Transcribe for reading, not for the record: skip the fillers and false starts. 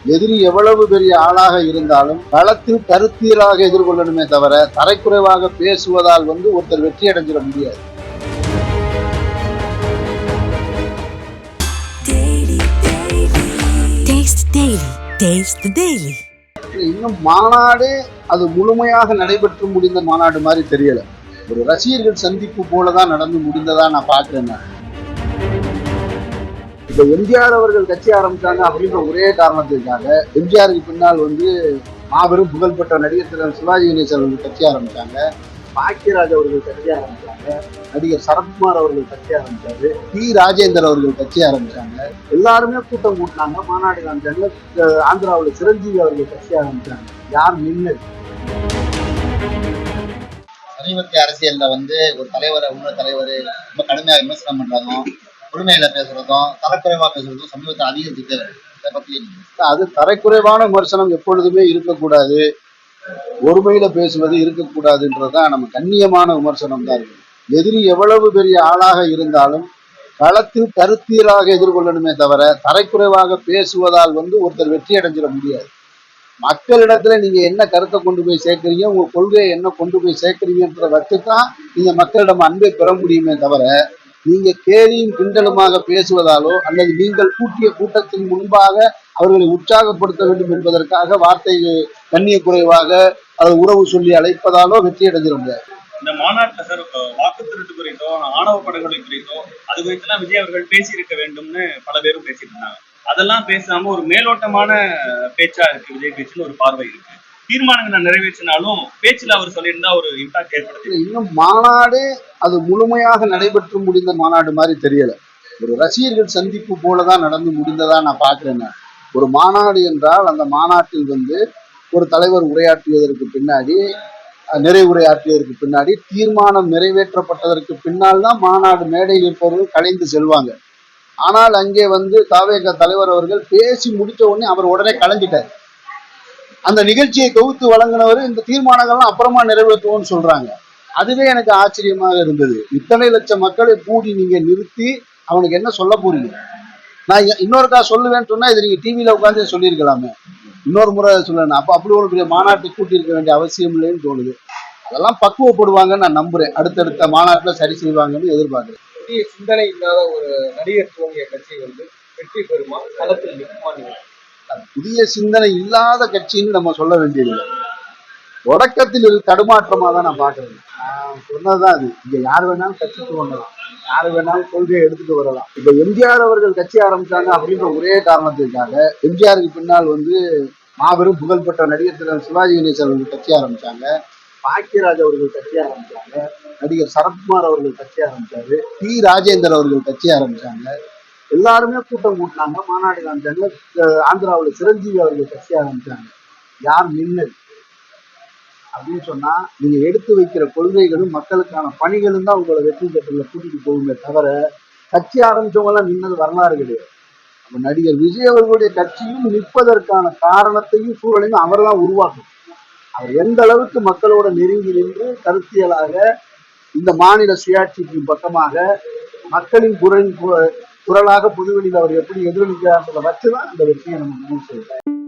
எதிரி எவ்வளவு பெரிய ஆளாக இருந்தாலும் களத்தில் கருத்தியலாக எதிர்கொள்ளணுமே தவிர தரைக்குறைவாக பேசுவதால் ஒருத்தர் வெற்றி அடைஞ்சிட முடியாது. இன்னும் மாநாடு அது முழுமையாக நடைபெற்று முடிந்த மாநாடு மாதிரி தெரியல. ஒரு ரசிகர்கள் சந்திப்பு போலதான் நடந்து முடிந்ததா நான் பாக்குறேன். இப்ப எம்ஜிஆர் அவர்கள் கட்சி ஆரம்பிச்சாங்க அப்படின்ற ஒரே காரணத்திற்காக எம்ஜிஆருக்கு பின்னால் மாபெரும் புகழ்பெற்ற நடிகர் திரு சிவாஜி கணேசன் அவர்கள் கட்சி ஆரம்பிச்சாங்க. பாக்கியராஜ் அவர்கள் கட்சி ஆரம்பிச்சாங்க. நடிகர் சரத்குமார் அவர்கள் கட்சி ஆரம்பிச்சாரு. டி ராஜேந்தர் அவர்கள் கட்சி ஆரம்பிச்சாங்க. எல்லாருமே கூட்டம் கூட்டினாங்க, மாநாடு காமிச்சாங்க. ஆந்திராவில் சிரஞ்சீவி அவர்கள் கட்சி ஆரம்பிச்சாங்க. யார் நின்று சமீபத்திய அரசியல்ல ஒரு தலைவரை இன்னொரு தலைவர் ரொம்ப கடுமையாக விமர்சனம் பண்றதும், உரிமையில பேசுறதும், தரக்குறைவா பேசுறதும் சமீபத்தில் அதிகரிச்சுட்டு இதை பத்தி அது தரைக்குறைவான விமர்சனம் எப்பொழுதுமே இருக்கக்கூடாது. ஒருமையில பேசுவது இருக்கக்கூடாதுன்றதுதான் நம்ம கண்ணியமான விமர்சனம் தான் இருக்கு. எதிரி எவ்வளவு பெரிய ஆளாக இருந்தாலும் களத்தில் கருத்தியலாக எதிர்கொள்ளணுமே தவிர தரைக்குறைவாக பேசுவதால் ஒருத்தர் வெற்றி அடைஞ்சிட முடியாது. மக்களிடத்துல நீங்க என்ன கருத்தை கொண்டு போய் சேர்க்கிறீங்க, உங்க கொள்கையை என்ன கொண்டு போய் சேர்க்கிறீங்கன்ற வச்சுதான் நீங்க மக்களிடம் அன்பை பெற முடியுமே தவிர நீங்க கேலியும் கிண்டலுமாக பேசுவதாலோ அல்லது நீங்கள் கூட்டிய கூட்டத்தின் முன்பாக அவர்களை உற்சாகப்படுத்த வேண்டும் என்பதற்காக வார்த்தை கண்ணிய குறைவாக அல்லது உறவு சொல்லி அழைப்பதாலோ வெற்றி அடைஞ்சிட முடியாது. இந்த மாநாட்டில் சார் வாக்கு திருட்டு குறித்தோ ஆணவ படுகொலை குறித்தோ அது குறித்தெல்லாம் விஜய் அவர்கள் பேசியிருக்க வேண்டும்னு பல பேரும் பேசிட்டு இருந்தாங்க. அதெல்லாம் பேசாம ஒரு மேலோட்டமான பேச்சா இருக்கு விஜய் பேச்சுன்னு ஒரு பார்வை இருக்கு. தீர்மானங்களை நிறைவேற்றினாலும் பேச்சுல அவர் சொல்லியிருந்தா ஒரு இம்பாக்ட் ஏற்படுத்தி. இன்னும் மாநாடு அது முழுமையாக நடைபெற்று முடிந்த மாநாடு மாதிரி தெரியல. ஒரு ரசிகர்கள் சந்திப்பு போலதான் நடந்து முடிந்ததா நான் பாக்குறேன். ஒரு மாநாடு என்றால் அந்த மாநாட்டில் ஒரு தலைவர் உரையாற்றியதற்கு பின்னாடி நிறைவுரையாற்றியதற்கு பின்னாடி தீர்மானம் நிறைவேற்றப்பட்டதற்கு பின்னால் தான் மாநாடு மேடையில் இருப்பவர்கள் கலைந்து செல்வாங்க. ஆனால் அங்கே தாவேக தலைவர் அவர்கள் பேசி முடித்த உடனே அவர் உடனே கலைஞ்சிட்டார். அந்த நிகழ்ச்சியை தொகுத்து வழங்கினவர் இந்த தீர்மானங்கள்லாம் அப்புறமா நிறைவேற்றுவோம்னு சொல்றாங்க. அதுவே எனக்கு ஆச்சரியமாக இருந்தது. இத்தனை லட்சம் மக்களை கூடி நீங்க நிறுத்தி அவனுக்கு என்ன சொல்ல போறீங்க? நான் இன்னொருக்கா சொல்லுவேன்னு சொன்னா இதை நீங்க டிவியில உட்காந்து சொல்லியிருக்கலாமே, இன்னொரு முறை சொல்லணும். அப்ப அப்படி ஒரு பெரிய மாநாட்டை கூட்டி இருக்க வேண்டிய அவசியம் இல்லைன்னு தோணுது. அதெல்லாம் பக்குவப்படுவாங்கன்னு நான் நம்புறேன். அடுத்தடுத்த மாநாட்டில் சரி செய்வாங்கன்னு எதிர்பார்க்கிறேன். புதிய சிந்தனை இல்லாத ஒரு நடிகர் துவங்கிய கட்சி வெற்றி பெறுமா, களத்தில் நிற்குமா? புதிய சிந்தனை இல்லாத கட்சின்னு நம்ம சொல்ல வேண்டியதில்லை. தொடக்கத்தில் இது தடுமாற்றமா தான் நான் பாக்குறேன். சொன்னதுதான் அது. இங்க யார் வேணாலும் கட்சிக்கு கொண்டலாம், யாரு வேணாலும் கொள்கையை எடுத்துட்டு வரலாம். இப்ப எம்ஜிஆர் அவர்கள் கட்சி ஆரம்பிச்சாங்க அப்படின்ற ஒரே காரணத்திற்காக எம்ஜிஆருக்கு பின்னால் மாபெரும் புகழ்பெற்ற நடிகர் திரு சிவாஜி கணேசன் அவர்கள் கட்சி ஆரம்பிச்சாங்க. பாக்கியராஜ் அவர்கள் கட்சி ஆரம்பிச்சாங்க. நடிகர் சரத்குமார் அவர்கள் கட்சி ஆரம்பிச்சாரு. டி ராஜேந்தர் அவர்கள் கட்சி ஆரம்பிச்சாங்க. எல்லாருமே கூட்டம் கூட்டினாங்க, மாநாடு காமிச்சாங்க. ஆந்திராவில் சிரஞ்சீவி அவர்கள் கட்சி ஆரம்பிச்சாங்க. யார் நின்று அப்படின்னு சொன்னா நீங்க எடுத்து வைக்கிற கொள்கைகளும் மக்களுக்கான பணிகளும் தான் உங்களை வெற்றி பெற்றல கூட்டிட்டு போகுமே தவிர கட்சி ஆரம்பிச்சவங்க எல்லாம் நின்னது வரலாறு கிடையாது. அப்ப நடிகர் விஜய் அவர்களுடைய கட்சியும் நிற்பதற்கான காரணத்தையும் சூழலையும் அவர் தான் உருவாக்கும். அவர் எந்த அளவுக்கு மக்களோட நெருங்கி நின்று கருத்தியலாக இந்த மாநில சுயாட்சிக்கு பக்கமாக மக்களின் குரலாக பொதுவெளியில் அவர் எப்படி எதிரொலிக்கிறார் வச்சுதான் அந்த வெற்றியை நம்ம முடிவு செய்யணும்.